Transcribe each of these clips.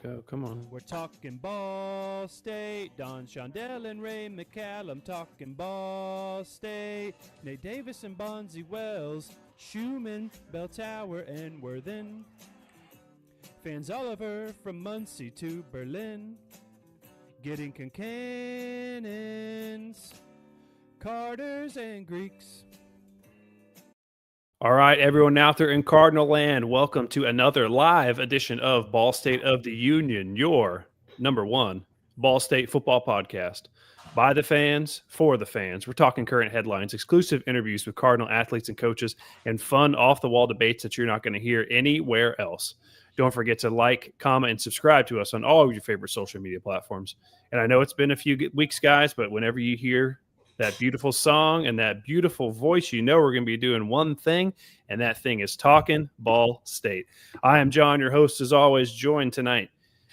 Go. Come on. We're talking Ball State. Don Shondell and Ray McCallum talking Ball State. Nate Davis and Bonzi Wells. Schumann, Bell Tower, and Worthen. Fans Oliver from Muncie to Berlin. Getting Cannons. Carters and Greeks. All right, everyone out there in Cardinal land, welcome to another live edition of Ball State of the Union, your number one Ball State football podcast. By the fans, for the fans. We're talking current headlines, exclusive interviews with Cardinal athletes and coaches, and fun off-the-wall debates that you're not going to hear anywhere else. Don't forget to like, comment, and subscribe to us on all of your favorite social media platforms. And I know it's been a few weeks, guys, but whenever you hear that beautiful song and that beautiful voice, you know we're going to be doing one thing, and that thing is talking Ball State. I am John, your host, as always, joined tonight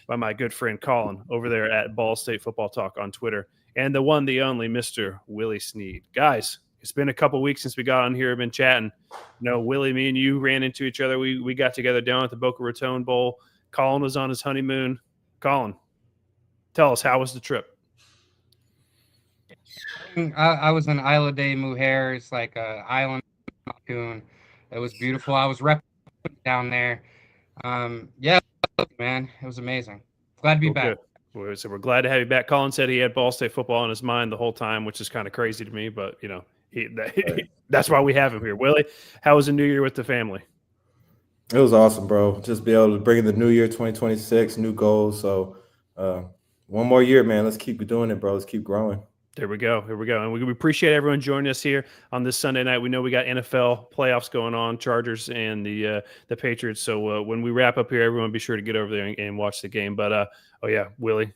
by my good friend Colin over there at Ball State Football Talk on Twitter, and the one, the only, Mr. Willie Sneed. Guys, it's been a couple weeks since we got on here. I've been chatting. You know, Willie, me and you ran into each other. We got together down at the Boca Raton Bowl. Colin was on his honeymoon. Colin, tell us, how was the trip? I was in Isla de Mujer. It's like an island in Cancun. It was beautiful. I was repping down there. Yeah, man, it was amazing. Glad to be back. So we're glad to have you back. Colin said he had Ball State football in his mind the whole time, which is kind of crazy to me, but you know, that's why we have him here. Willie, how was the New Year with the family? It was awesome, bro. Just be able to bring in the new year, 2026, new goals. So one more year, man. Let's keep doing it, bro. Let's keep growing. There we go. Here we go. And we appreciate everyone joining us here on this Sunday night. We know we got NFL playoffs going on, Chargers and the Patriots. So when we wrap up here, everyone be sure to get over there and watch the game. But, Willie,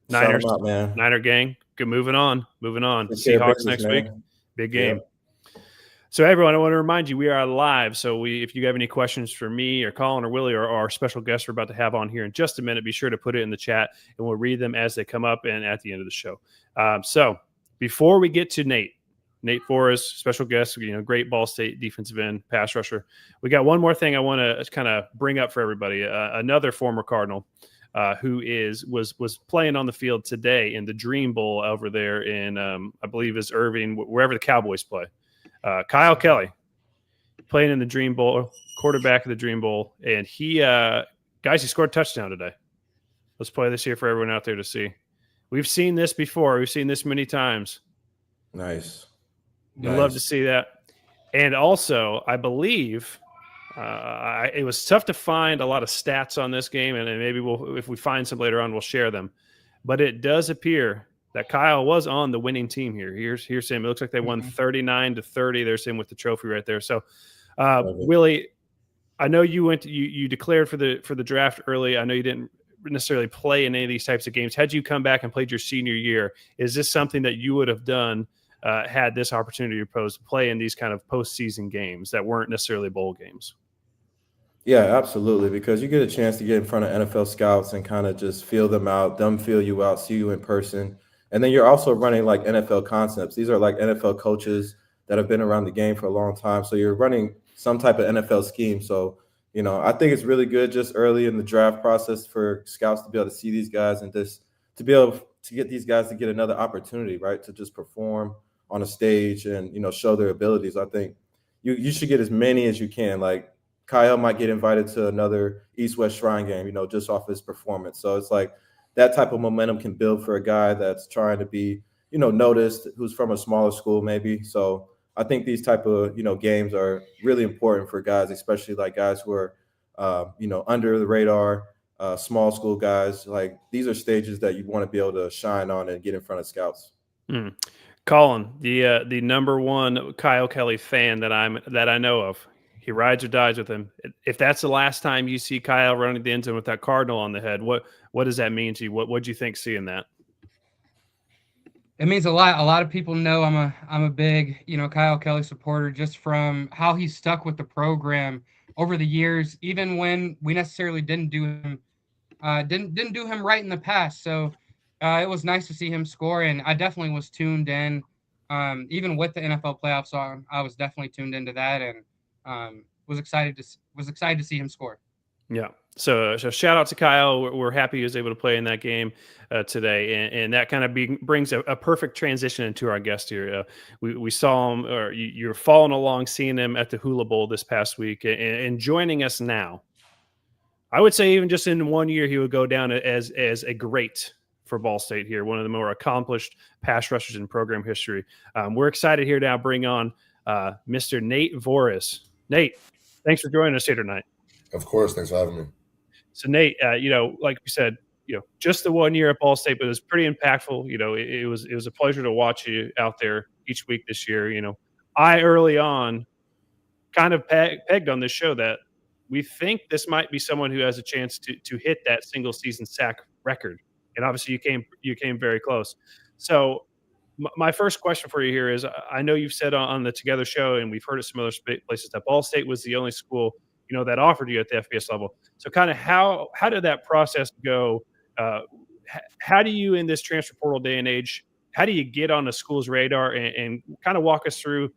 Niners, out, man. Niner gang, good. Moving on. Seahawks next week. Big game. Yeah. So, everyone, I want to remind you, we are live. So if you have any questions for me or Colin or Willie or our special guests we're about to have on here in just a minute, be sure to put it in the chat, and we'll read them as they come up and at the end of the show. So before we get to Nate Voorhis, special guest, great Ball State defensive end, pass rusher, we got one more thing I want to kind of bring up for everybody. Another former Cardinal who was playing on the field today in the Dream Bowl over there in, I believe is Irving, wherever the Cowboys play. Kyle Kelly playing in the Dream Bowl, quarterback of the Dream Bowl, and he scored a touchdown today. Let's play this here for everyone out there to see. We've seen this before. We've seen this many times. Nice. You'd love to see that. And also, I believe it was tough to find a lot of stats on this game, and maybe if we find some later on, we'll share them. But it does appear that Kyle was on the winning team here. Here's him. It looks like they won 39-30. There's him with the trophy right there. So, Willie, I know you declared for the draft early. I know you didn't necessarily play in any of these types of games. Had you come back and played your senior year, is this something that you would have done had this opportunity proposed to play in these kind of postseason games that weren't necessarily bowl games? Yeah, absolutely, because you get a chance to get in front of NFL scouts and kind of just feel them out, them feel you out, see you in person. And then you're also running like NFL concepts. These are like NFL coaches that have been around the game for a long time. So you're running some type of NFL scheme. So, I think it's really good just early in the draft process for scouts to be able to see these guys and just to be able to get these guys to get another opportunity, right, to just perform on a stage and, show their abilities. I think you should get as many as you can. Like Kyle might get invited to another East-West Shrine game, just off his performance. So it's like that type of momentum can build for a guy that's trying to be, noticed, who's from a smaller school maybe. So I think these type of, games are really important for guys, especially like guys who are, under the radar, small school guys. Like these are stages that you want to be able to shine on and get in front of scouts. Colin, the number one Kyle Kelly fan that I know of, he rides or dies with him. If that's the last time you see Kyle running the end zone with that Cardinal on the head, what does that mean to you? What do you think seeing that? It means a lot. A lot of people know I'm a big, Kyle Kelly supporter just from how he stuck with the program over the years, even when we necessarily didn't do him right in the past. So it was nice to see him score, and I definitely was tuned in. Even with the NFL playoffs on, I was definitely tuned into that, and was excited to see him score. Yeah. So shout out to Kyle. We're happy he was able to play in that game today, and that kind of brings a perfect transition into our guest here. We saw him, or you're following along, seeing him at the Hula Bowl this past week, and joining us now. I would say even just in 1 year, he would go down as a great for Ball State here, one of the more accomplished pass rushers in program history. We're excited here now bring on Mr. Nate Voorhis. Nate, thanks for joining us here tonight. Of course, thanks for having me. So Nate, like we said, just the 1 year at Ball State, but it was pretty impactful. It was a pleasure to watch you out there each week this year. I early on kind of pegged on this show that we think this might be someone who has a chance to hit that single season sack record, and obviously you came very close. So my first question for you here is: I know you've said on the Together show, and we've heard at some other places, that Ball State was the only school that offered you at the FBS level. So kind of how did that process go? How do you, in this transfer portal day and age, how do you get on a school's radar, and kind of walk us through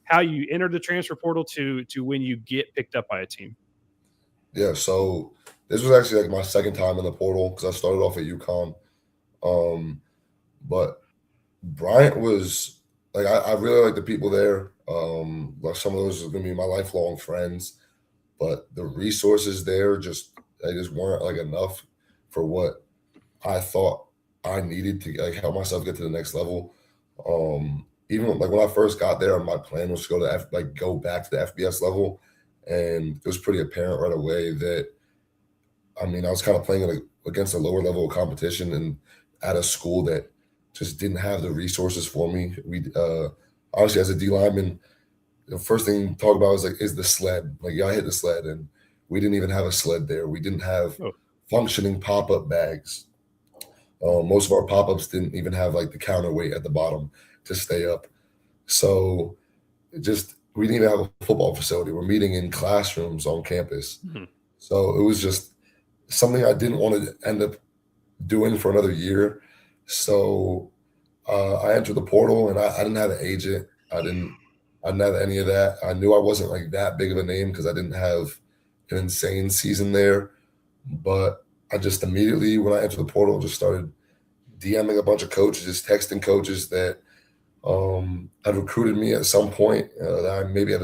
how you entered the transfer portal to when you get picked up by a team? Yeah, so this was actually like my second time in the portal because I started off at UConn. But Bryant was like, I really like the people there. Like some of those are going to be my lifelong friends, but the resources there they just weren't like enough for what I thought I needed to like help myself get to the next level. Even like when I first got there, my plan was to go back to the FBS level. And it was pretty apparent right away that, I was kind of playing against a lower level of competition and at a school that just didn't have the resources for me. We obviously, as a D lineman, the first thing to talk about is the sled. Like, I hit the sled, and we didn't even have a sled there. We didn't have functioning pop-up bags. Most of our pop-ups didn't even have like the counterweight at the bottom to stay up. So we didn't even have a football facility. We're meeting in classrooms on campus. Mm-hmm. So it was just something I didn't want to end up doing for another year. So I entered the portal, and I didn't have an agent. I didn't have any of that. I knew I wasn't like that big of a name because I didn't have an insane season there. But I just immediately, when I entered the portal, just started DMing a bunch of coaches, just texting coaches that had recruited me at some point that I maybe had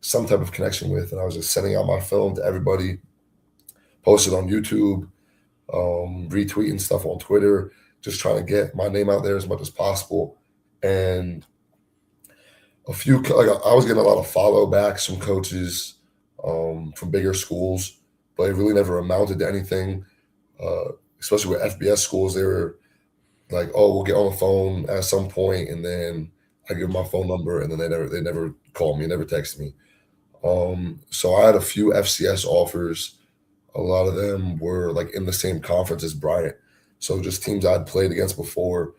some type of connection with. And I was just sending out my film to everybody, posted on YouTube, retweeting stuff on Twitter, just trying to get my name out there as much as possible. And I was getting a lot of follow backs from coaches from bigger schools, but it really never amounted to anything, especially with FBS schools. They were like, oh, we'll get on the phone at some point, and then I give them my phone number, and then they never call me, never text me. So I had a few FCS offers. A lot of them were like in the same conference as Bryant, so just teams I'd played against before.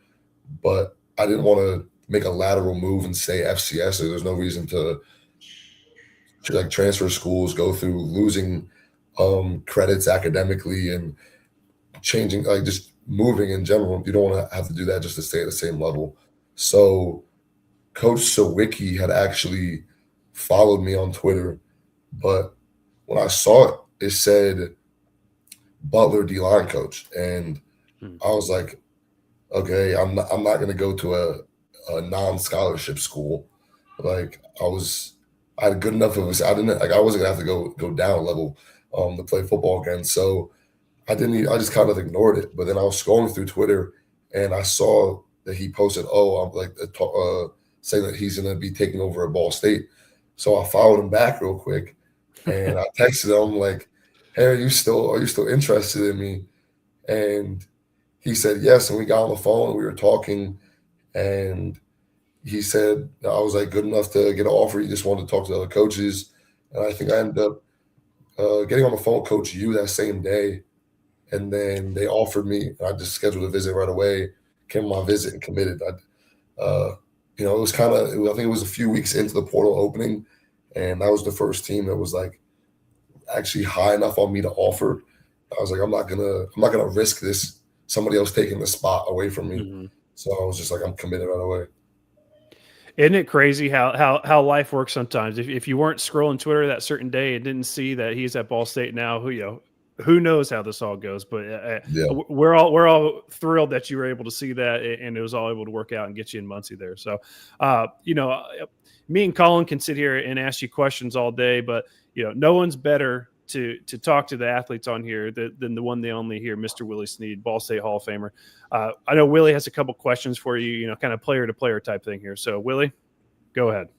But I didn't want to make a lateral move and say FCS. So there's no reason to like transfer schools, go through losing credits academically and changing, like just moving in general. You don't want to have to do that just to stay at the same level. So Coach Sawicki had actually followed me on Twitter, but when I saw it, it said Butler D-line coach. And I was like, okay, I'm not going to go to a non-scholarship school. Like I had good enough of a, I wasn't going to have to go down a level to play football again. So I just kind of ignored it. But then I was scrolling through Twitter, and I saw that he posted, saying that he's going to be taking over at Ball State. So I followed him back real quick, and I texted him like, hey, are you still interested in me? And he said yes. And we got on the phone, and we were talking, and he said I was like good enough to get an offer. He just wanted to talk to the other coaches. And I think I ended up getting on the phone with Coach U that same day. And then they offered me, and I just scheduled a visit right away, came on my visit and committed. It was I think it was a few weeks into the portal opening, and that was the first team that was like actually high enough on me to offer. I was like, I'm not gonna risk this, somebody else taking the spot away from me. Mm-hmm. So I was just like, I'm committed right away. Isn't it crazy how life works sometimes? If you weren't scrolling Twitter that certain day and didn't see that he's at Ball State now, who knows how this all goes, but Yeah. we're all thrilled that you were able to see that, and it was all able to work out and get you in Muncie there. So, me and Colin can sit here and ask you questions all day, but no one's better to talk to the athletes on here than the one they only hear, Mr. Willie Snead, Ball State Hall of Famer. I know Willie has a couple questions for you, kind of player to player type thing here. So Willie, go ahead.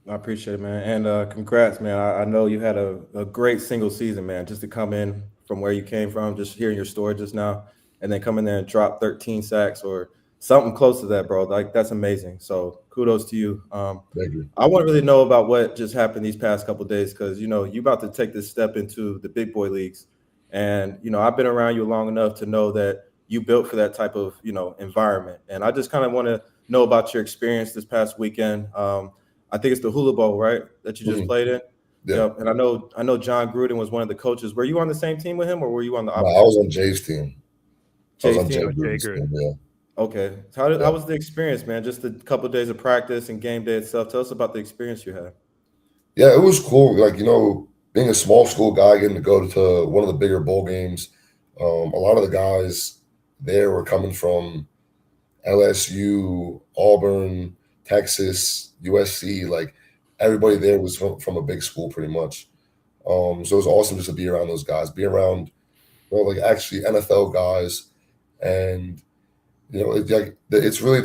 I appreciate it, man. And congrats, man. I know you had a great single season, man, just to come in from where you came from, just hearing your story just now, and then come in there and drop 13 sacks or something close to that, bro. Like, that's amazing. So kudos to you. Thank you. I want to really know about what just happened these past couple of days, because, you're about to take this step into the big boy leagues. And, I've been around you long enough to know that you built for that type of, environment. And I just kind of want to know about your experience this past weekend. I think it's the Hula Bowl, right, that you just played in? Yeah. Yep. And I know John Gruden was one of the coaches. Were you on the same team with him, or were you on the No, opposite? I was on Jay's team. Jay's I was on team? Gruden's team, yeah. Okay. How was the experience, man? Just a couple of days of practice and game day itself. Tell us about the experience you had. Yeah, it was cool. Like, being a small school guy, getting to go to one of the bigger bowl games. A lot of the guys there were coming from LSU, Auburn, Texas, USC. Like, everybody there was from a big school pretty much. So it was awesome just to be around those guys, be around, like, actually NFL guys. And, it's really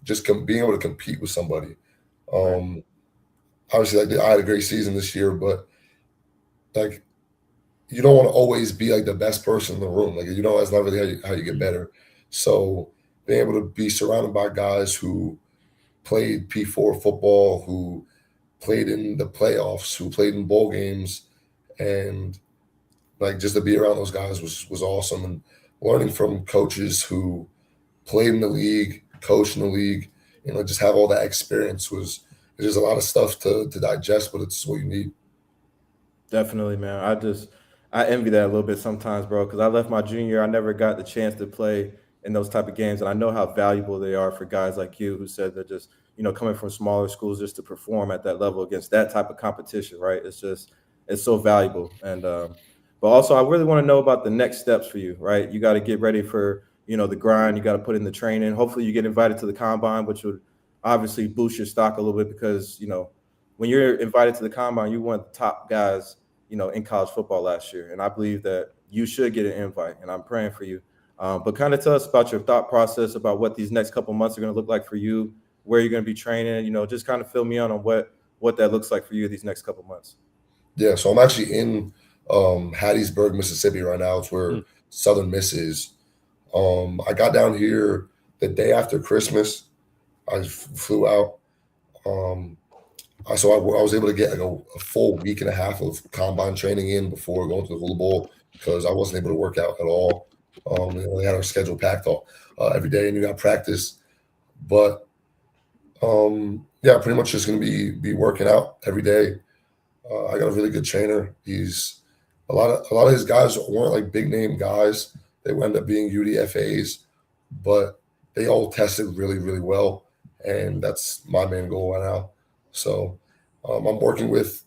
just being able to compete with somebody. Obviously, I had a great season this year, but, like, you don't want to always be, like, the best person in the room. Like, that's not really how you get better. So being able to be surrounded by guys who played P4 football, who played in the playoffs, who played in bowl games, and, like, just to be around those guys was awesome. And learning from coaches who played in the league, coached in the league, just have all that experience there's a lot of stuff to digest, but it's what you need. Definitely, man. I envy that a little bit sometimes, bro, because I left my junior year. I never got the chance to play in those type of games, and I know how valuable they are for guys like you who said they're just, coming from smaller schools just to perform at that level against that type of competition, right? It's so valuable. And but also, I really want to know about the next steps for you, right? You got to get ready for, the grind. You got to put in the training. Hopefully you get invited to the combine, which would obviously boost your stock a little bit, because, when you're invited to the combine, you one of the top guys, in college football last year. And I believe that you should get an invite, and I'm praying for you. But kind of tell us about your thought process about what these next couple months are going to look like for you, where you're going to be training, just kind of fill me in on what that looks like for you these next couple months. Yeah. So I'm actually in Hattiesburg, Mississippi right now. It's where Southern Miss is. I got down here the day after Christmas. I flew out. So I was able to get like a full week and a half of combine training in before going to the Hula Bowl, because I wasn't able to work out at all. We had our schedule packed every day, and you got practice. But pretty much just going to be working out every day. I got a really good trainer. He's a lot of his guys weren't like big name guys. They wound up being UDFAs, but they all tested really, really well, and that's my main goal right now. So I'm working with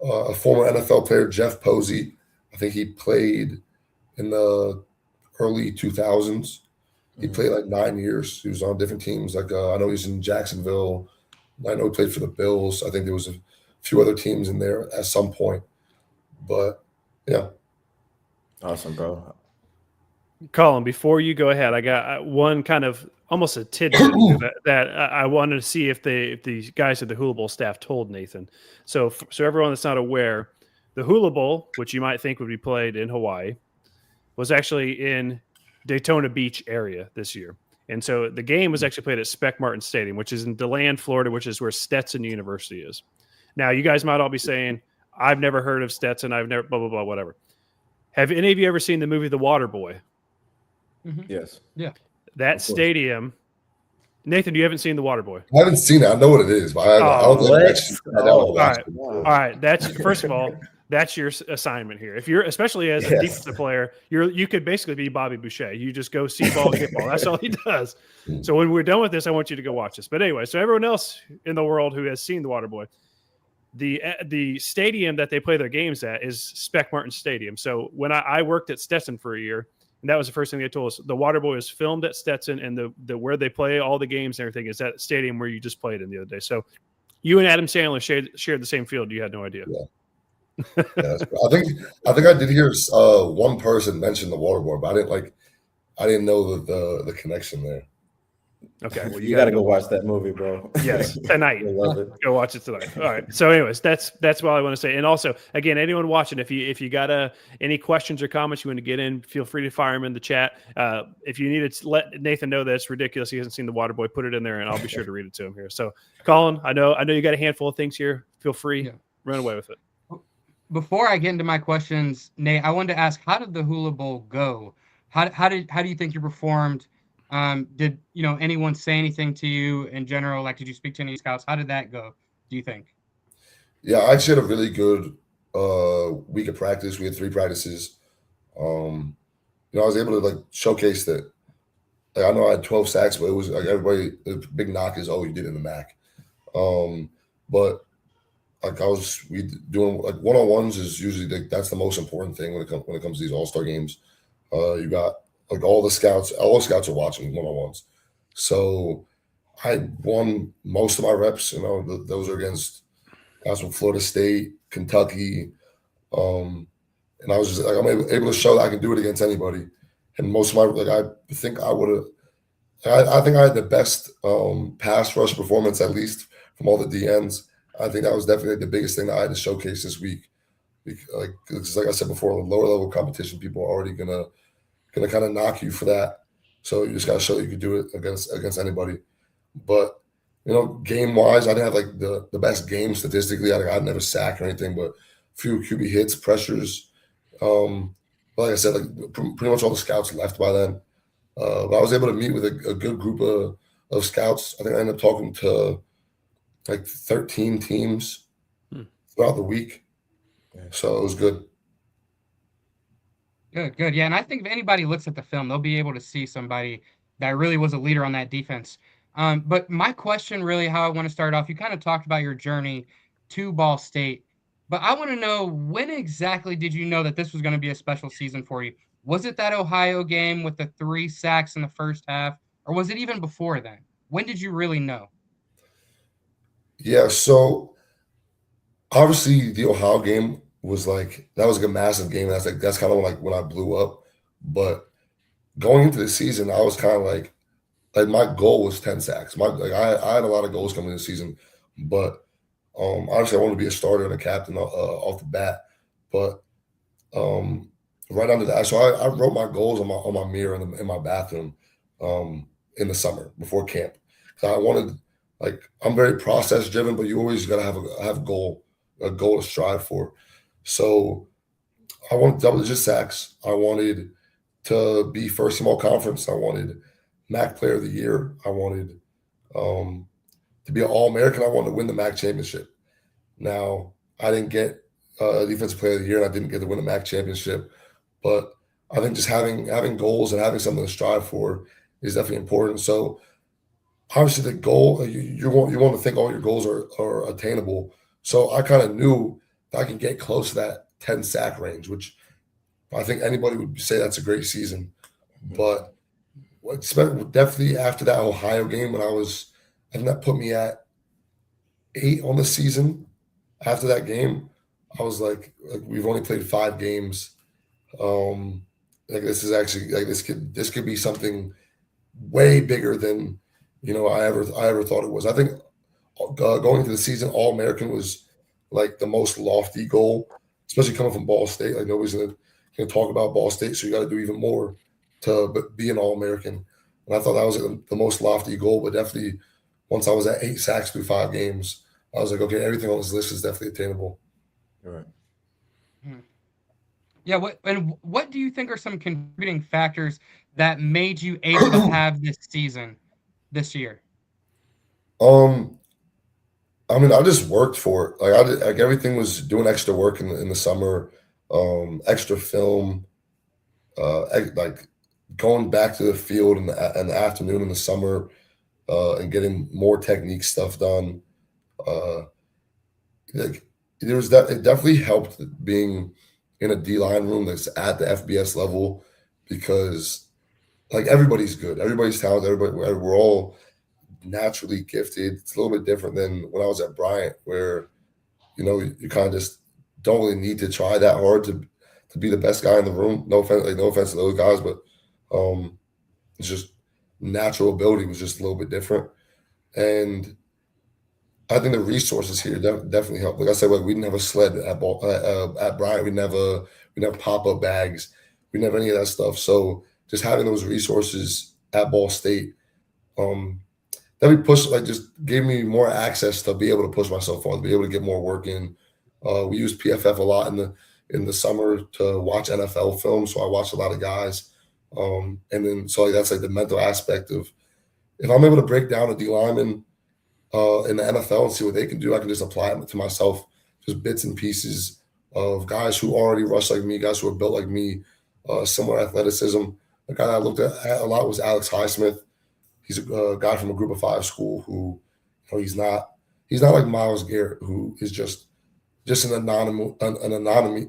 a former NFL player, Jeff Posey. I think he played in the early 2000s. He played like 9 years. He was on different teams. Like I know he's in Jacksonville. I know he played for the Bills. I think there was a few other teams in there at some point. But yeah. Awesome, bro. Colin, before you go ahead, I got one kind of almost a tidbit that I wanted to see if the guys at the Hula Bowl staff told Nathan. So everyone that's not aware, the Hula Bowl, which you might think would be played in Hawaii, was actually in Daytona Beach area this year. And so the game was actually played at Spec Martin Stadium, which is in DeLand, Florida, which is where Stetson University is. Now, you guys might all be saying, I've never heard of Stetson. I've never, blah, blah, blah, whatever. Have any of you ever seen the movie The Waterboy? Mm-hmm. Yes. Yeah. That stadium. Nathan, you haven't seen The Waterboy? I haven't seen it. I know what it is, but I don't think I actually sat down and watched it. All right. That's first of all, that's your assignment here. If you're, especially as a defensive player, you could basically be Bobby Boucher. You just go see ball, get ball. That's all he does. So when we're done with this, I want you to go watch this. But anyway, so everyone else in the world who has seen The Waterboy, the stadium that they play their games at is Spec Martin Stadium. So when I worked at Stetson for a year, and that was the first thing they told us, the Waterboy is filmed at Stetson, and the where they play all the games and everything is that stadium where you just played in the other day. So you and Adam Sandler shared the same field. You had no idea. Yeah. I think I did hear one person mention the Waterboy, but I didn't know the connection there. Okay, well, you got to go watch that movie, bro. Yes, tonight. I love it. Go watch it tonight. All right. So, anyways, that's what I want to say. And also, again, anyone watching, if you got any questions or comments you want to get in, feel free to fire them in the chat. If you need to let Nathan know that it's ridiculous, he hasn't seen the Waterboy, put it in there, and I'll be sure to read it to him here. So, Colin, I know you got a handful of things here. Feel free, run away with it. Before I get into my questions, Nate, I wanted to ask, how did the Hula Bowl go? How do you think you performed? Did anyone say anything to you in general? Like, did you speak to any scouts? How did that go, do you think? Yeah, I actually had a really good week of practice. We had 3 practices. I was able to showcase that. I know I had 12 sacks, but it was like everybody. The big knock is, you did it in the MAC. But we doing one-on-ones is usually that's the most important thing when it comes to these all-star games. You got all the scouts are watching one-on-ones. So I won most of my reps. Those are against guys from Florida State, Kentucky, and I was just I'm able to show that I can do it against anybody. And most of my I think I would have. I think I had the best pass rush performance, at least from all the DNs. I think that was definitely the biggest thing that I had to showcase this week. Because like I said before, the lower level competition, people are already gonna kind of knock you for that. So you just gotta show you can do it against anybody. But game wise, I didn't have the best game statistically. I'd never sacked or anything, but few QB hits, pressures. But like I said, pretty much all the scouts left by then. But I was able to meet with a good group of scouts. I think I ended up talking to 13 teams throughout the week. So it was good. Good. Yeah, and I think if anybody looks at the film, they'll be able to see somebody that really was a leader on that defense. But my question, really, how I want to start off, you kind of talked about your journey to Ball State, but I want to know, when exactly did you know that this was going to be a special season for you? Was it that Ohio game with the 3 sacks in the first half, or was it even before then? When did you really know? Yeah, so obviously the Ohio game was that was a massive game. That's kind of when I blew up. But going into the season, I was kind of my goal was 10 sacks. I had a lot of goals coming into the season, but obviously I wanted to be a starter and a captain off the bat. But right under that, so I wrote my goals on my mirror in my bathroom in the summer before camp. So I wanted. I'm very process driven, but you always got to have a goal to strive for. So I wanted double-digit sacks. I wanted to be first team all conference. I wanted MAC Player of the Year. I wanted to be an All-American. I wanted to win the MAC championship. Now I didn't get Defensive Player of the Year, and I didn't get to win the MAC championship. But I think just having goals and having something to strive for is definitely important. So. Obviously, the goal you want to think all your goals are attainable. So I kind of knew that I could get close to that 10 sack range, which I think anybody would say that's a great season. But definitely after that Ohio game, I think that put me at 8 on the season. After that game, I was we've only played 5 games. This is actually this could be something way bigger than. I ever thought it was. I think going into the season, All-American was the most lofty goal, especially coming from Ball State. Nobody's gonna talk about Ball State, so you got to do even more to be an All-American. And I thought that was the most lofty goal. But definitely, once I was at 8 sacks through 5 games, I was okay, everything on this list is definitely attainable. All right. Yeah. What do you think are some contributing factors that made you able to have this season? This year? I just worked for it. I did, everything was doing extra work in the summer, extra film, going back to the field in the afternoon in the summer, and getting more technique stuff done. it definitely helped being in a D-line room that's at the FBS level, because like everybody's good, everybody's talented, we're all naturally gifted. It's a little bit different than when I was at Bryant, where you kind of just don't really need to try that hard to be the best guy in the room. No offense to those guys, but it's just natural ability was just a little bit different. And I think the resources here definitely help. Like I said, we didn't have a sled at Bryant. We never pop-up bags. We didn't have any of that stuff. So just having those resources at Ball State, that just gave me more access to be able to push myself on, to be able to get more work in. We used PFF a lot in the summer to watch NFL films, so I watched a lot of guys. And then so that's like the mental aspect of, if I'm able to break down a D lineman in the NFL and see what they can do, I can just apply it to myself, just bits and pieces of guys who already rush like me, guys who are built like me, similar athleticism. The guy I looked at a lot was Alex Highsmith. He's a guy from a Group of 5 school who, he's not like Myles Garrett, who is just an anomaly,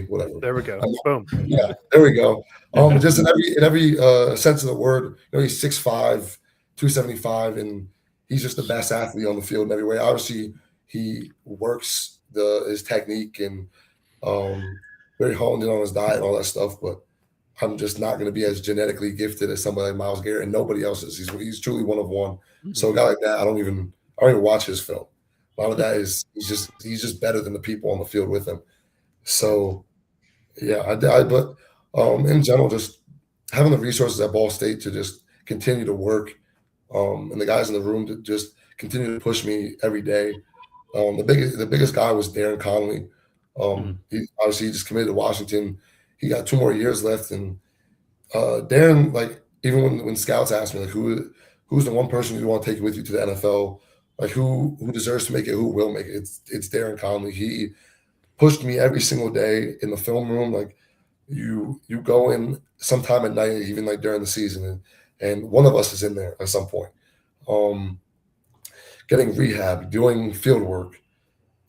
whatever. There we go. Boom. Yeah, there we go. Just in every sense of the word, he's 6'5", 275, and he's just the best athlete on the field in every way. Obviously, he works his technique and very honed in on his diet and all that stuff, but I'm just not going to be as genetically gifted as somebody like Myles Garrett, and nobody else is. He's truly one of one. Mm-hmm. So a guy like that, I don't even watch his film. A lot of that is he's just better than the people on the field with him. So yeah, but in general, just having the resources at Ball State to just continue to work, and the guys in the room to just continue to push me every day. The biggest guy was Darren Conley. He obviously just committed to Washington. He got 2 more years left, and Darren, like, even when scouts asked me, like, who's the one person you want to take with you to the NFL, like who deserves to make it, who will make it, it's Darren Conley. He pushed me every single day in the film room. Like, you go in sometime at night, even like during the season, and one of us is in there at some point, getting rehab, doing field work,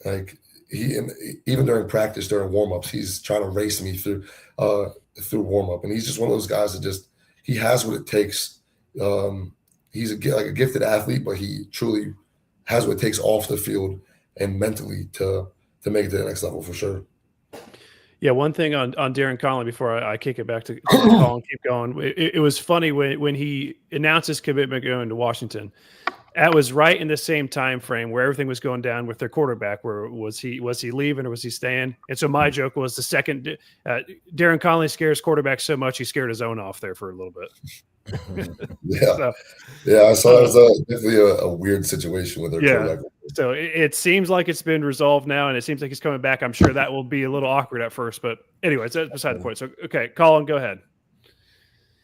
like. Even during practice, during warm-ups, he's trying to race me through warm-up, and he's just one of those guys that he has what it takes. He's a gifted athlete, but he truly has what it takes off the field and mentally to make it to the next level for sure. Yeah, one thing on Darren Conley before I kick it back to Colin, keep going. It was funny when he announced his commitment going to Washington. That was right in the same time frame where everything was going down with their quarterback. Where was he leaving or was he staying? And so my joke was the second Darren Conley scares quarterbacks so much he scared his own off there for a little bit. Yeah, I saw that was definitely a weird situation with their quarterback. So it seems like it's been resolved now, and it seems like he's coming back. I'm sure that will be a little awkward at first, but anyways, that's beside the point. So okay, Colin, go ahead.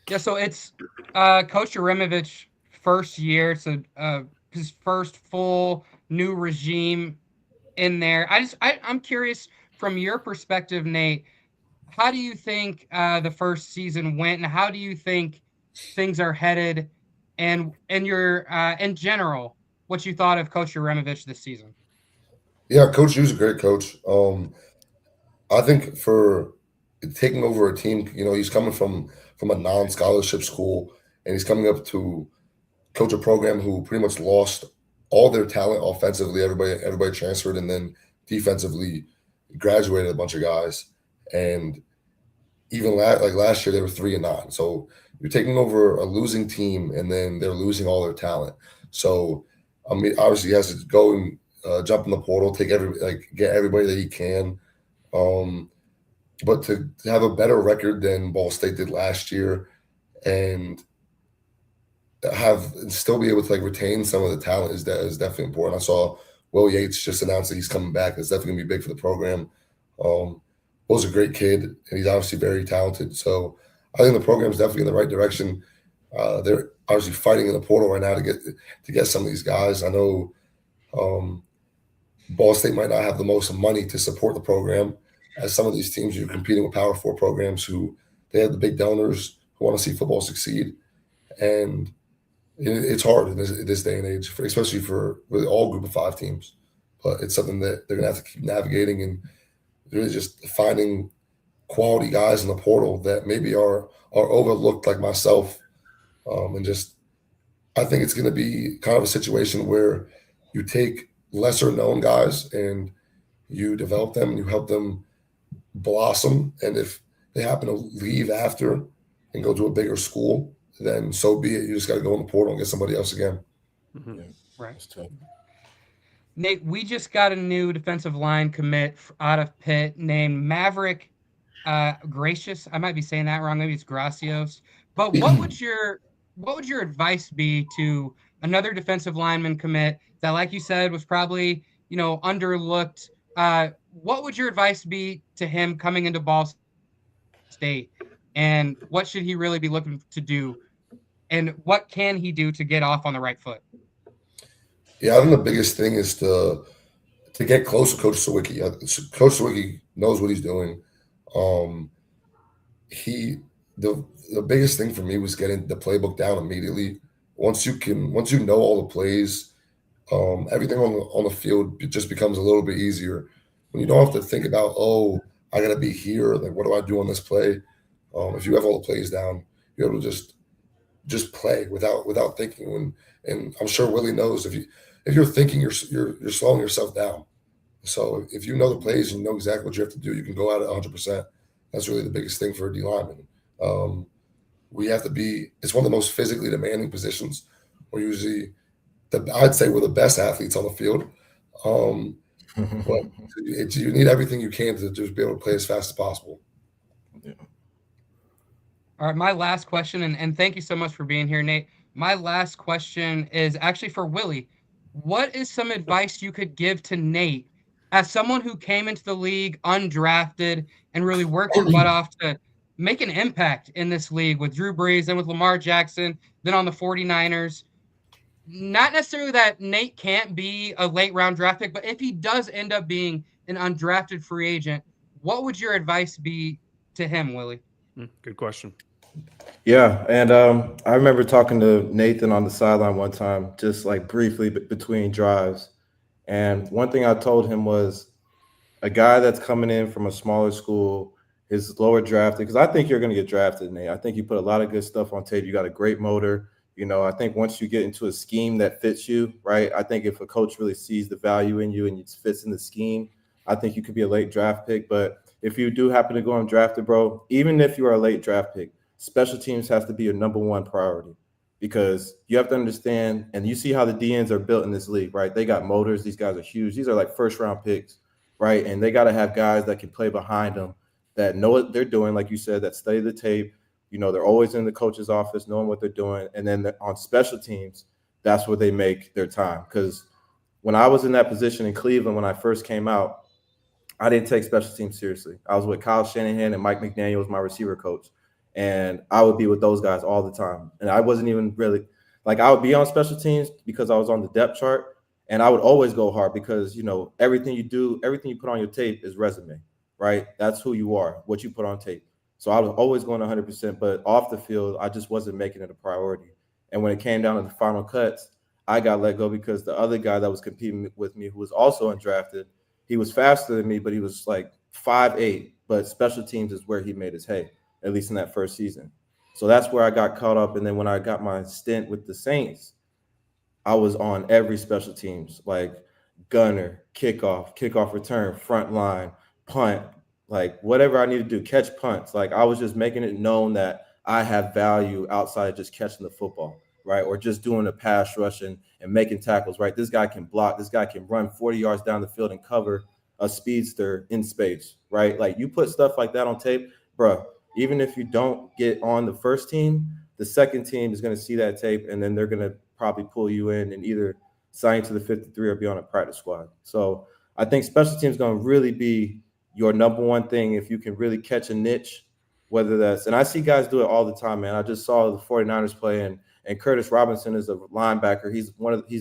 Yeah, so it's Coach Yerimovich. First year, so his first full new regime in there. I'm curious from your perspective, Nate. How do you think the first season went, and how do you think things are headed? And your in general, what you thought of Coach Yerimovich this season? Yeah, Coach Yu's a great coach. I think for taking over a team, he's coming from a non-scholarship school, and he's coming up to coach a program who pretty much lost all their talent offensively. Everybody transferred, and then defensively graduated a bunch of guys. And even last year, they were 3-9. So you're taking over a losing team, and then they're losing all their talent. So I mean, obviously, he has to go and jump in the portal, get everybody that he can. But to have a better record than Ball State did last year, and still be able to retain some of the talent is definitely important. I saw Will Yates just announced that he's coming back. It's definitely gonna be big for the program. Will's a great kid, and he's obviously very talented. So I think the program is definitely in the right direction. They're obviously fighting in the portal right now to get some of these guys. I know Ball State might not have the most money to support the program, as some of these teams you're competing with Power 4 programs who they have the big donors who want to see football succeed, and it's hard in this day and age, especially with all Group of 5 teams. but it's something that they're going to have to keep navigating and really just finding quality guys in the portal that maybe are overlooked like myself. And just, I think it's going to be kind of a situation where you take lesser known guys and you develop them and you help them blossom. And if they happen to leave after and go to a bigger school, then so be it. You just got to go in the portal and get somebody else again. Mhm. Yeah, Right. that's tough. Nate, we just got a new defensive line commit out of Pitt named Maverick Gracious. I might be saying that wrong. Maybe it's Gracios. But what would your advice be to another defensive lineman commit that, like you said, was probably underlooked? What would your advice be to him coming into Ball State, and what should he really be looking to do, and what can he do to get off on the right foot? Yeah, I think the biggest thing is to get close to Coach Sawicki. Coach Sawicki knows what he's doing. He the biggest thing for me was getting the playbook down immediately. Once you know all the plays, everything on the field just becomes a little bit easier. When you don't have to think about, oh, I gotta be here, like what do I do on this play? If you have all the plays down, you're able to just play without thinking. And I'm sure Willie knows if you're thinking, you're slowing yourself down. So if you know the plays and you know exactly what you have to do, you can go out at 100%. That's really the biggest thing for a D lineman. We have to be. It's one of the most physically demanding positions. We're usually, I'd say, we're the best athletes on the field. But you need everything you can to just be able to play as fast as possible. Yeah. All right, my last question, and thank you so much for being here, Nate. My last question is actually for Willie. What is some advice you could give to Nate as someone who came into the league undrafted and really worked your butt off to make an impact in this league with Drew Brees and with Lamar Jackson, then on the 49ers? Not necessarily that Nate can't be a late round draft pick, but if he does end up being an undrafted free agent, what would your advice be to him, Willie? Good question. Yeah, and I remember talking to Nathan on the sideline one time, just like briefly between drives. And one thing I told him was a guy that's coming in from a smaller school is lower drafted, because I think you're going to get drafted, Nate. I think you put a lot of good stuff on tape. You got a great motor. I think once you get into a scheme that fits you, right? I think if a coach really sees the value in you and it fits in the scheme, I think you could be a late draft pick. But if you do happen to go undrafted, bro, even if you are a late draft pick, special teams has to be your number one priority, because you have to understand, and you see how the DNs are built in this league, right? They got motors. These guys are huge. These are like first-round picks, right? And they got to have guys that can play behind them, that know what they're doing, like you said, that study the tape. They're always in the coach's office knowing what they're doing. And then on special teams, that's where they make their time. Because when I was in that position in Cleveland, when I first came out, I didn't take special teams seriously. I was with Kyle Shanahan and Mike McDaniel was my receiver coach. And I would be with those guys all the time. And I wasn't even really I would be on special teams because I was on the depth chart. And I would always go hard because, everything you do, everything you put on your tape is resume, right? That's who you are, what you put on tape. So I was always going 100%, but off the field, I just wasn't making it a priority. And when it came down to the final cuts, I got let go because the other guy that was competing with me, who was also undrafted, he was faster than me, but he was like 5'8", but special teams is where he made his hay, at least in that first season. So that's where I got caught up. And then when I got my stint with the Saints, I was on every special teams, like gunner, kickoff return, front line, punt, like whatever I need to do, catch punts. Like I was just making it known that I have value outside of just catching the football, right? Or just doing a pass rush and making tackles, right? This guy can block. This guy can run 40 yards down the field and cover a speedster in space, right? Like you put stuff like that on tape, bro, even if you don't get on the first team, the second team is going to see that tape, and then they're going to probably pull you in and either sign you to the 53 or be on a practice squad. So I think special teams is going to really be your number one thing if you can really catch a niche, whether that's – and I see guys do it all the time, man. I just saw the 49ers play, and Curtis Robinson is a linebacker. He's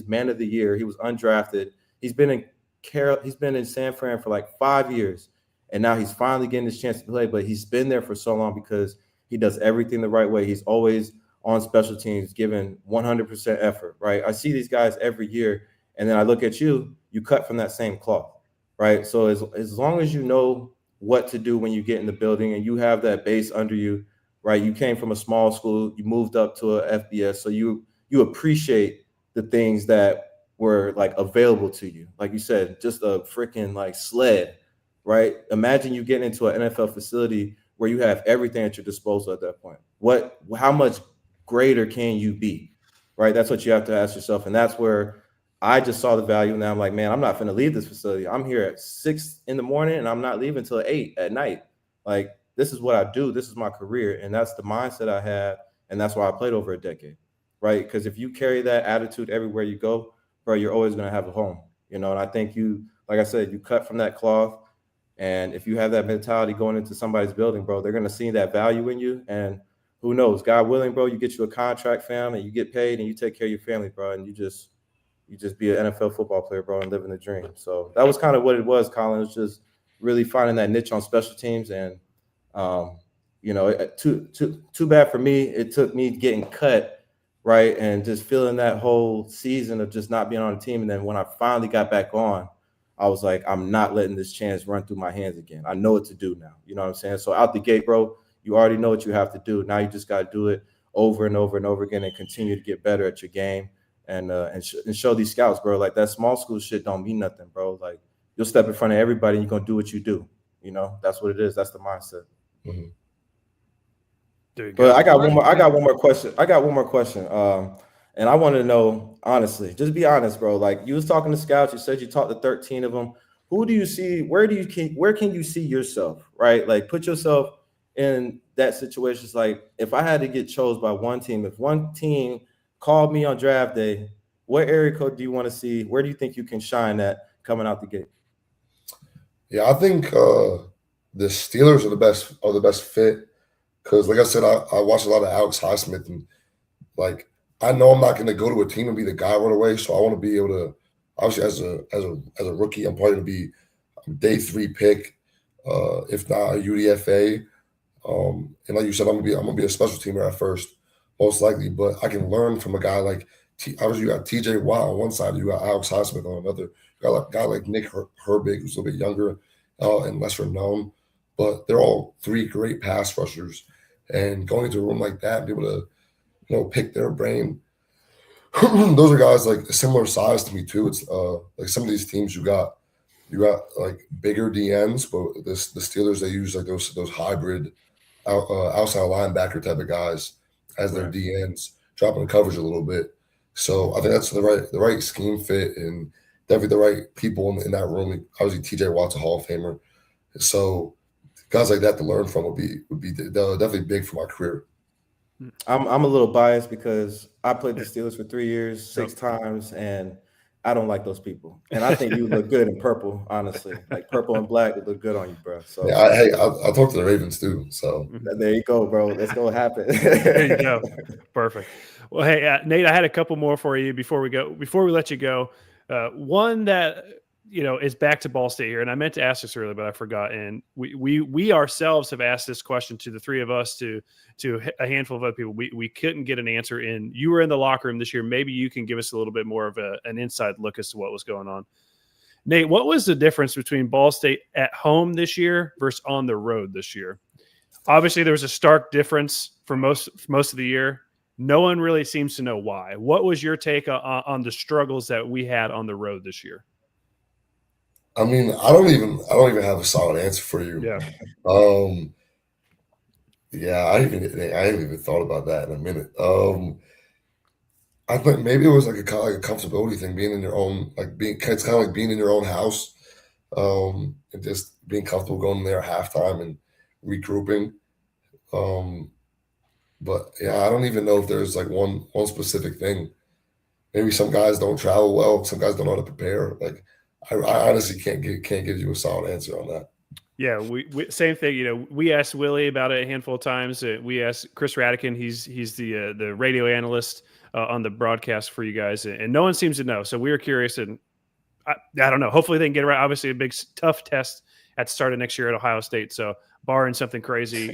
man of the year. He was undrafted. He's been in San Fran for like 5 years, and now he's finally getting his chance to play, but he's been there for so long because he does everything the right way. He's always on special teams, giving 100% effort, right? I see these guys every year, And then I look at you, you cut from that same cloth, right? So as long as you know what to do when you get in the building and you have that base under you, right? You came from a small school, you moved up to a FBS, so you appreciate the things that were like available to you. Like you said, just a freaking like sled, right? Imagine you getting into an NFL facility where you have everything at your disposal at that point. How much greater can you be, right? That's what you have to ask yourself. And that's where I just saw the value. Now I'm like, man, I'm not going to leave this facility. I'm here at 6 in the morning and I'm not leaving till 8 at night. Like, this is what I do. This is my career. And that's the mindset I had. And that's why I played over a decade, right? Because if you carry that attitude everywhere you go, bro, you're always going to have a home, and I think like I said, you cut from that cloth. And if you have that mentality going into somebody's building, bro, they're going to see that value in you. And who knows, God willing, bro, you get you a contract, fam, and you get paid and you take care of your family, bro. And you just be an NFL football player, bro, and living the dream. So that was kind of what it was, Colin. It was just really finding that niche on special teams. And, too bad for me. It took me getting cut, right, and just feeling that whole season of just not being on the team. And then when I finally got back on, I was like, I'm not letting this chance run through my hands again. I know what to do now. You know what I'm saying? So out the gate, bro, you already know what you have to do. Now you just got to do it over and over and over again and continue to get better at your game and show these scouts, bro, like that small school shit don't mean nothing, bro. Like, you'll step in front of everybody and you're going to do what you do. That's what it is. That's the mindset. Mm-hmm. But I got one more question. And I want to know, honestly, just be honest, bro. Like, you was talking to scouts, you said you talked to 13 of them. Who do you see? Where can you see yourself, right? Like, put yourself in that situation. It's like, if I had to get chosen by one team, if one team called me on draft day, what area code do you want to see? Where do you think you can shine at coming out the gate? Yeah, I think the Steelers are the best fit because, like I said, I watched a lot of Alex Highsmith, and like, I know I'm not going to go to a team and be the guy right away. So I want to be able to, obviously, as a rookie, I'm probably going to be a day 3 pick, if not a UDFA. And like you said, I'm gonna be a special teamer at first, most likely. But I can learn from a guy like obviously you got TJ Watt on one side, you got Alex Highsmith on another. You got a guy like Nick Herbig, who's a little bit younger and lesser known, but they're all 3 great pass rushers. And going into a room like that, and be able to pick their brain. Those are guys like a similar size to me too. It's like some of these teams you got like bigger DNs, but the Steelers, they use like those hybrid outside linebacker type of guys as their DNs, dropping the coverage a little bit. So I think that's the right scheme fit and definitely the right people in that room. Obviously, TJ Watt's a Hall of Famer, so guys like that to learn from would be definitely big for my career. I'm a little biased because I played the Steelers for 3 years, 6 times, and I don't like those people. And I think you look good in purple, honestly. Like, purple and black would look good on you, bro. So yeah, I talked to the Ravens too. So there you go, bro. Let's go happen. There you go. Perfect. Well, hey, Nate, I had a couple more for you before we let you go. One that is back to Ball State here, and I meant to ask this earlier, but I forgot. And we ourselves have asked this question to the 3 of us, to a handful of other people. We couldn't get an answer. And you were in the locker room this year. Maybe you can give us a little bit more of an inside look as to what was going on. Nate, what was the difference between Ball State at home this year versus on the road this year? Obviously, there was a stark difference for most of the year. No one really seems to know why. What was your take on the struggles that we had on the road this year? I mean, I don't even have a solid answer for you. Yeah. Yeah, I haven't even thought about that in a minute. I think maybe it was like a comfortability thing, being in your own, it's kind of like being in your own house, and just being comfortable going there at halftime and regrouping. But yeah, I don't even know if there's like one specific thing. Maybe some guys don't travel well, some guys don't know how to prepare. Like, I honestly can't give you a solid answer on that. Yeah, we same thing. We asked Willie about it a handful of times. We asked Chris Radican. He's the radio analyst on the broadcast for you guys, and no one seems to know. So we were curious, and I don't know. Hopefully they can get it right. Obviously, a big tough test at the start of next year at Ohio State. So barring something crazy,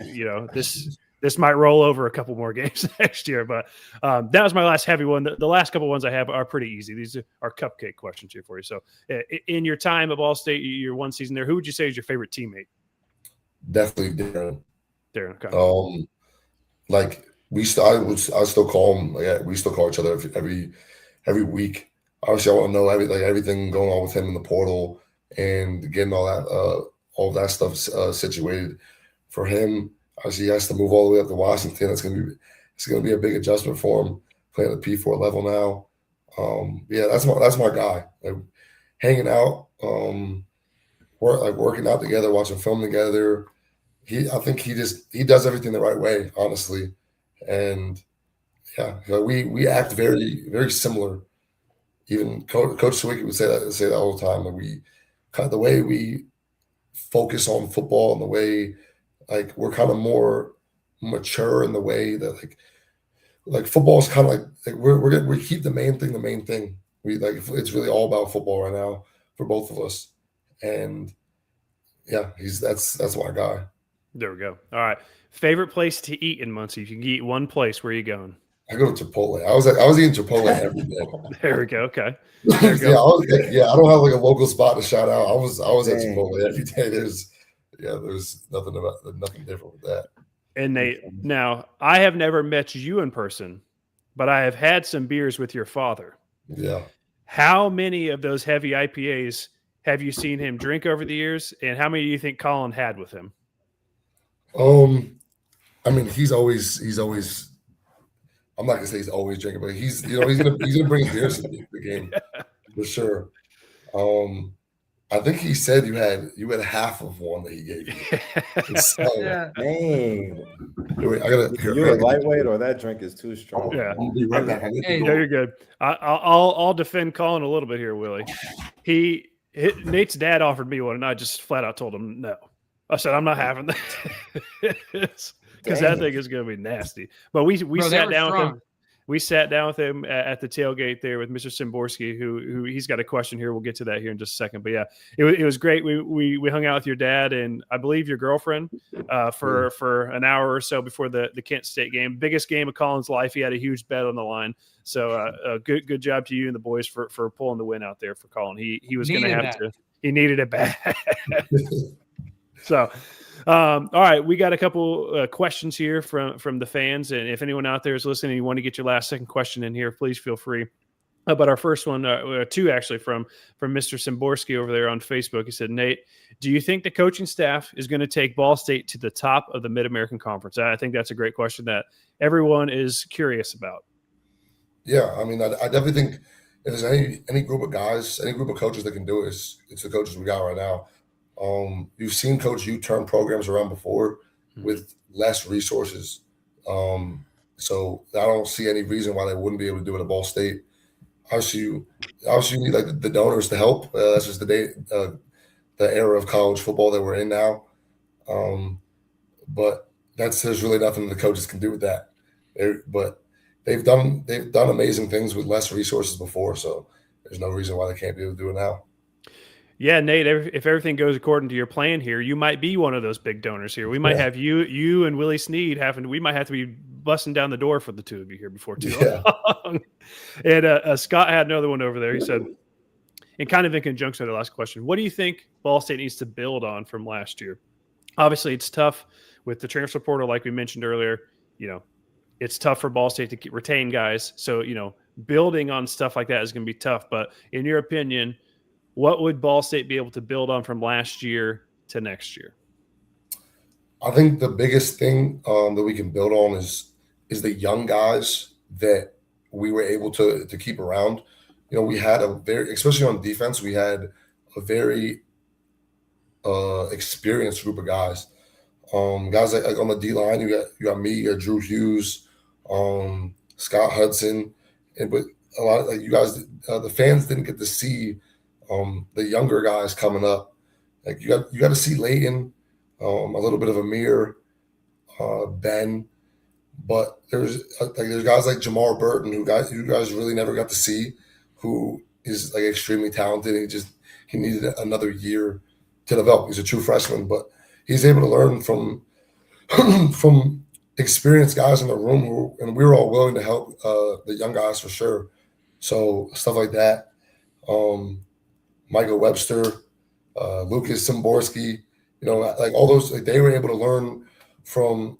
this this might roll over a couple more games next year. But that was my last heavy one. The last couple ones I have are pretty easy. These are cupcake questions here for you. So in your time at Ball State, your one season there, who would you say is your favorite teammate? Definitely Darren. Darren, okay. Like I still call him. Like we still call each other every week. Obviously, I want to know everything going on with him in the portal and getting all that stuff situated for him. Obviously, he has to move all the way up to Washington. It's going to be a big adjustment for him playing at the P4 level now. Yeah, that's my guy. Like, hanging out, working out together, watching film together. I think he does everything the right way, honestly. And yeah, we act very, very similar. Even Coach Sawicki would say that all the time. Like the way we focus on football and the way we're kind of more mature in the way that like football is kind of like we keep the main thing. We it's really all about football right now for both of us. And yeah, that's my guy. There we go. All right. Favorite place to eat in Muncie? If you can eat one place, where are you going? I go to Chipotle. I was eating Chipotle every day. There we go. Okay. There we go. I don't have like a local spot to shout out. I was at Chipotle every day. There's nothing different with that. And Nate, now I have never met you in person, but I have had some beers with your father. Yeah. How many of those heavy IPAs have you seen him drink over the years, and how many do you think Colin had with him? I mean, he's always. I'm not gonna say he's always drinking, but he's gonna bring beers to the game for sure. I think he said you had half of one that he gave you. So, yeah. Dang. You're a lightweight, or that drink is too strong. Yeah. I'll be right back. Yeah, you're good. I'll defend Colin a little bit here, Willie. Nate's dad offered me one, and I just flat out told him no. I said I'm not having that because that thing is going to be nasty. But we sat down with him. We sat down with him at the tailgate there with Mr. Szymborski, who he's got a question here. We'll get to that here in just a second. But yeah, it was great. We hung out with your dad and I believe your girlfriend for an hour or so before the Kent State game. Biggest game of Colin's life. He had a huge bet on the line. So good job to you and the boys for pulling the win out there for Colin. He was going to have to. He needed it bad. So, all right, we got a couple questions here from the fans, and if anyone out there is listening and you want to get your second question in here, please feel free. But our first one, two actually from Mr. Szymborski over there on Facebook. He said, Nate, do you think the coaching staff is going to take Ball State to the top of the Mid-American Conference? I think that's a great question that everyone is curious about. Yeah, I mean, I definitely think if there's any group of guys, any group of coaches that can do it, it's the coaches we got right now. You've seen Coach U turn programs around before with less resources. So I don't see any reason why they wouldn't be able to do it at Ball State. Obviously you need like the donors to help. That's just the era of college football that we're in now. But there's really nothing the coaches can do with that. But they've done amazing things with less resources before. So there's no reason why they can't be able to do it now. Yeah, Nate, if everything goes according to your plan here, you might be one of those big donors here. We might have you and Willie Sneed we might have to be busting down the door for the two of you here before too long. And Scott had another one over there. He said, and kind of in conjunction with the last question, what do you think Ball State needs to build on from last year? Obviously, it's tough with the transfer portal, like we mentioned earlier. It's tough for Ball State to retain guys. So, building on stuff like that is going to be tough. But in your opinion, what would Ball State be able to build on from last year to next year? I think the biggest thing that we can build on is the young guys that we were able to keep around. We had especially on defense, we had a very experienced group of guys. Guys like on the D line, you got me, you got Drew Hughes, Scott Hudson, but a lot of you guys, the fans didn't get to see the younger guys coming up. Like you got to see Leighton, a little bit of Amir, Ben, but there's guys like Jamar Burton who you guys really never got to see, who is like extremely talented. He needed another year to develop. He's a true freshman, but he's able to learn from experienced guys in the room and we were all willing to help the young guys for sure. So stuff like that. Michael Webster, Lucas Szymborski, like all those, like they were able to learn from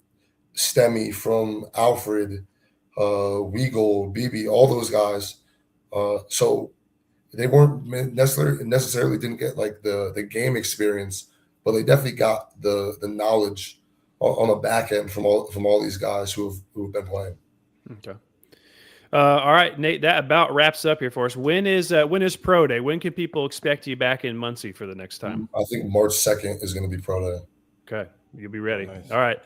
Stemy, from Alfred, Weagle, BB, all those guys. So they weren't necessarily didn't get like the game experience, but they definitely got the knowledge on the back end from all these guys who've been playing. Okay. All right, Nate, that about wraps up here for us. When is Pro Day? When can people expect you back in Muncie for the next time? I think March 2nd is going to be Pro Day. Okay, you'll be ready. Nice. All right.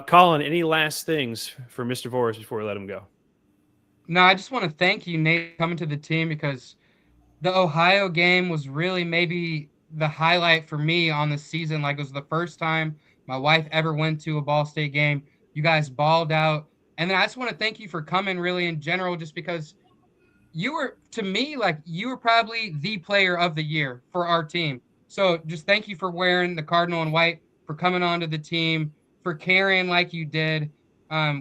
Colin, any last things for Mr. Voorhis before we let him go? No, I just want to thank you, Nate, coming to the team, because the Ohio game was really maybe the highlight for me on the season. Like, it was the first time my wife ever went to a Ball State game. You guys balled out. And then I just want to thank you for coming really in general, just because you were, to me, like, you were probably the player of the year for our team. So just thank you for wearing the Cardinal and white, for coming onto the team, for carrying like you did.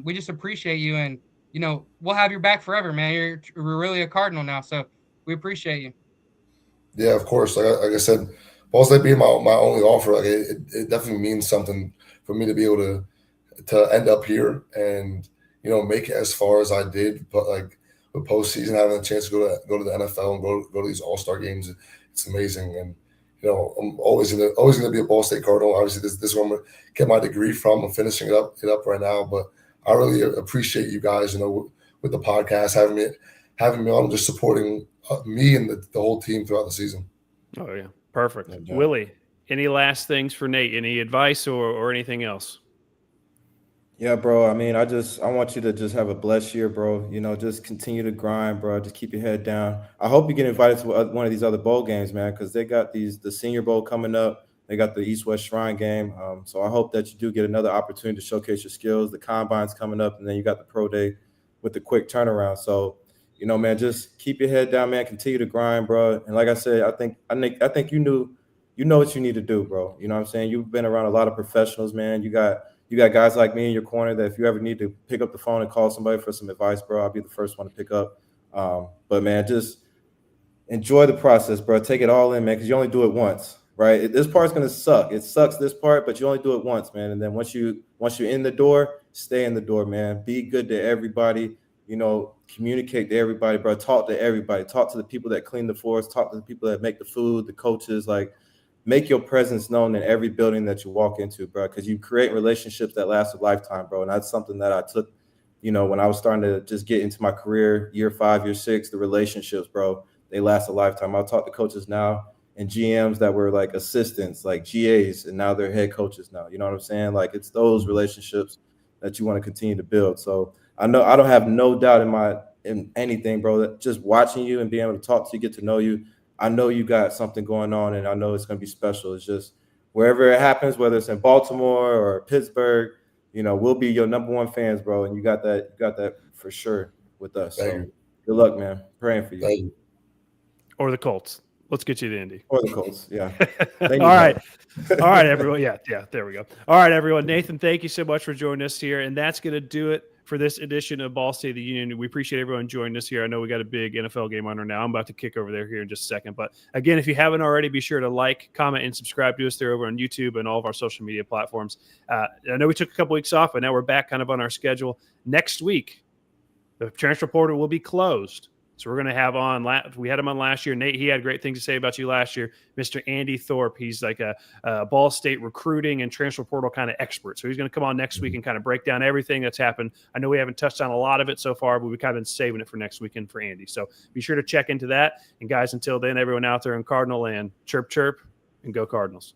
We just appreciate you, and we'll have your back forever, man. You're really a Cardinal now, so we appreciate you. Yeah, of course. Like I said, Ball State being my only offer, like it definitely means something for me to be able to end up here and make it as far as I did. But like the postseason, having a chance to go to the NFL and go to these All-Star games, it's amazing. And I'm always gonna be a Ball State Cardinal. Obviously, this is where I'm gonna get my degree from. I'm finishing it up right now, but I really appreciate you guys, with the podcast, having me on, just supporting me and the whole team throughout the season. Oh yeah, perfect. Yeah. Willie, any last things for Nate? Any advice or anything else? Yeah, bro. I mean, I want you to just have a blessed year, bro. Just continue to grind, bro. Just keep your head down. I hope you get invited to one of these other bowl games, man, because they got the Senior Bowl coming up. They got the East-West Shrine game. So I hope that you do get another opportunity to showcase your skills. The Combine's coming up, and then you got the Pro Day with the quick turnaround. So, man, just keep your head down, man. Continue to grind, bro. And like I said, I think you know what you need to do, bro. You know what I'm saying? You've been around a lot of professionals, man. You got guys like me in your corner that if you ever need to pick up the phone and call somebody for some advice, bro, I'll be the first one to pick up. But, man, just enjoy the process, bro. Take it all in, man, because you only do it once, right? This part's going to suck. It sucks, this part, but you only do it once, man. And then once you're in the door, stay in the door, man. Be good to everybody. Communicate to everybody, bro. Talk to everybody. Talk to the people that clean the floors. Talk to the people that make the food, the coaches. Like, make your presence known in every building that you walk into, bro, because you create relationships that last a lifetime, bro. And that's something that I took, when I was starting to just get into my career, year 5, year 6, the relationships, bro, they last a lifetime. I'll talk to coaches now and GMs that were like assistants, like GAs, and now they're head coaches now. You know what I'm saying? Like, it's those relationships that you want to continue to build. So I know I don't have no doubt in anything, bro, that just watching you and being able to talk to you, get to know you, I know you got something going on, and I know it's going to be special. It's just wherever it happens, whether it's in Baltimore or Pittsburgh, we'll be your number one fans, bro. And you got that for sure with us. Thank so you. Good luck, man. Praying for you. Thank you. Or the Colts. Let's get you to Indy. Or the Colts, yeah. All right. All right, everyone. Yeah, there we go. All right, everyone. Nathan, thank you so much for joining us here. And that's going to do it for this edition of Ball State of the Union. We appreciate everyone joining us here. I know we got a big NFL game on right now. I'm about to kick over there here in just a second. But again, if you haven't already, be sure to like, comment, and subscribe to us there over on YouTube and all of our social media platforms. I know we took a couple weeks off, but now we're back kind of on our schedule. Next week, the transfer portal will be closed. So we're going to have on – we had him on last year. Nate, he had great things to say about you last year. Mr. Andy Thorpe, he's like a Ball State recruiting and transfer portal kind of expert. So he's going to come on next week and kind of break down everything that's happened. I know we haven't touched on a lot of it so far, but we've kind of been saving it for next weekend for Andy. So be sure to check into that. And, guys, until then, everyone out there in Cardinal land, chirp, chirp, and go Cardinals.